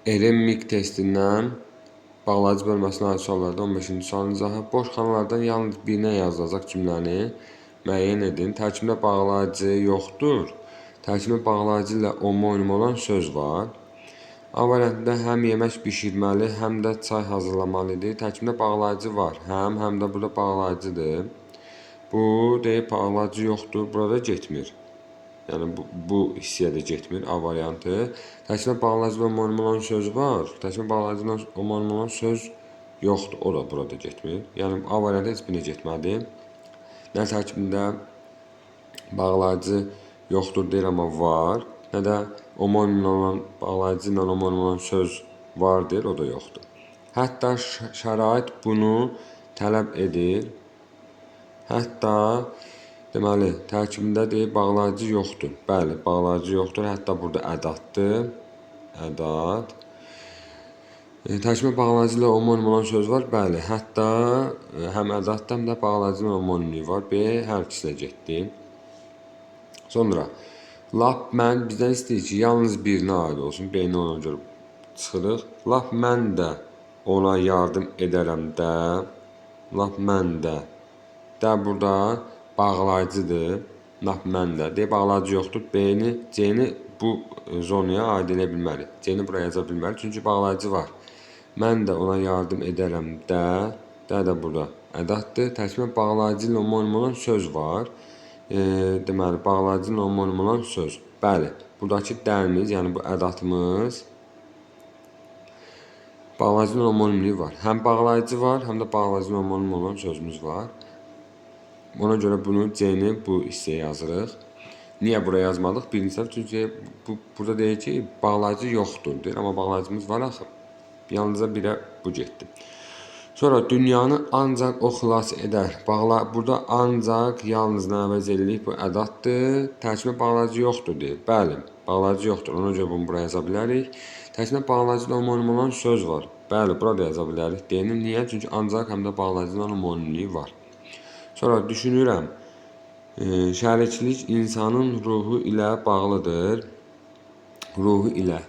Erinmik testindən bağlayıcı bölməsinə aid suallarda 15-ci sualın izahı. Boş xanalardan yalnız birinə yazılacaq cümləni müəyyən edin. Tərkibində bağlayıcı yoxdur. Tərkibində bağlayıcı ilə omonim olan söz var. A variantında həm yemək bişirməli, həm də çay hazırlamalıdır. Tərkibində bağlayıcı var. Həm də burada bağlayıcıdır. Bu deyib bağlayıcı yoxdur, burada getmir. Yəni bu hissəyə də getmir A variantı. Tərkibində bağlayıcı ilə omonim olan söz var. Tərkibində bağlayıcı ilə omonim olan söz yoxdur. O da burada getmir. Yəni A variantı heç birinə getmədi. Nə tərkibində bağlayıcı yoxdur deyir, amma var. Nə də omonim olan bağlayıcı ilə omonim olan söz var deyir, o da yoxdur. Hətta şərait bunu tələb edir. Hətta deməli, tərkibində deyir, bağlayıcı yoxdur. Bəli, bağlayıcı yoxdur. Hətta burada ədatdır. Ədat. Tərkibində bağlayıcı ilə omonim olan söz var. Bəli, hətta həm ədatdır, həm də bağlayıcı ilə omonimliyi var. B hər ikisi də getdi. Sonra, lap mən bizdən istəyir ki, yalnız birinə aid olsun. B-ni ona görə çıxırıq. Lap mən də ona yardım edərəm də. Lap mən də. Də burada bağlayıcıdır. Lap mən də. Deyib, bağlayıcı yoxdur. B-ni, C-ni bu zonaya aid edə bilmərik. C-ni buraya yaza bilmərik. Çünki bağlayıcı var. Mən də ona yardım edərəm də. Də də burada ədatdır. Tərkibində bağlayıcı ilə omonim olan söz var. Deməli, bağlayıcı ilə omonim olan söz. Bəli, buradakı dərimiz, yəni bu ədatımız bağlayıcı ilə omonimliyi var. Həm bağlayıcı var, həm də bağlayıcı ilə omonim olan sözümüz var. Ona görə bunu C-ni bu hissəyə yazırıq. Niyə buraya yazmadıq? Birinci səbəb, çünki burada deyir ki, bağlayıcı yoxdur deyir, amma bağlayıcımız var axı. Yalnızca birə bu getdi. Sonra dünyanı ancaq o xilas edər. Burada ancaq yalnız nə əvəz edirik? Bu ədatdır. Tərkibində bağlayıcı yoxdur deyir. Bəli, bağlayıcı yoxdur. Ona görə bunu buraya yaza bilərik. Tərkibində bağlayıcı ilə omonim olan söz var. Bəli, burada yaza bilərik. D-ni niyə? Çünki ancaq həm də bağlayıcı ilə omonimliyi var. Sonra düşünürəm, şəriklik insanın ruhu ilə bağlıdır. Ruhu ilə.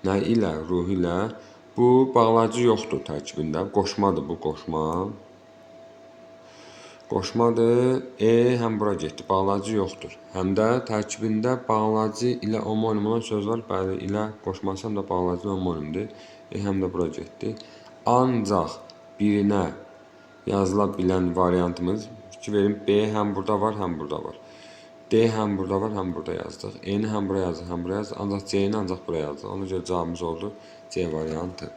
Nə ilə? Ruhu ilə. Bu bağlayıcı yoxdur tərkibində. Qoşmadır bu, qoşma. Qoşmadır. Həm bura getdi. Bağlayıcı yoxdur. Həm də tərkibində bağlayıcı ilə omonim olan söz var. Bəli, ilə qoşması həm də bağlayıcı ilə omonimdir. Həm də bura getdi. Ancaq birinə yazıla bilən variantımız verim. B həm burada var, həm burada var. D həm burada var, həm burada yazdıq. E-ni həm buraya yazdıq, həm buraya yazdıq. Ancaq C-ni ancaq buraya yazdıq. Ona görə cavabımız oldu C variantı.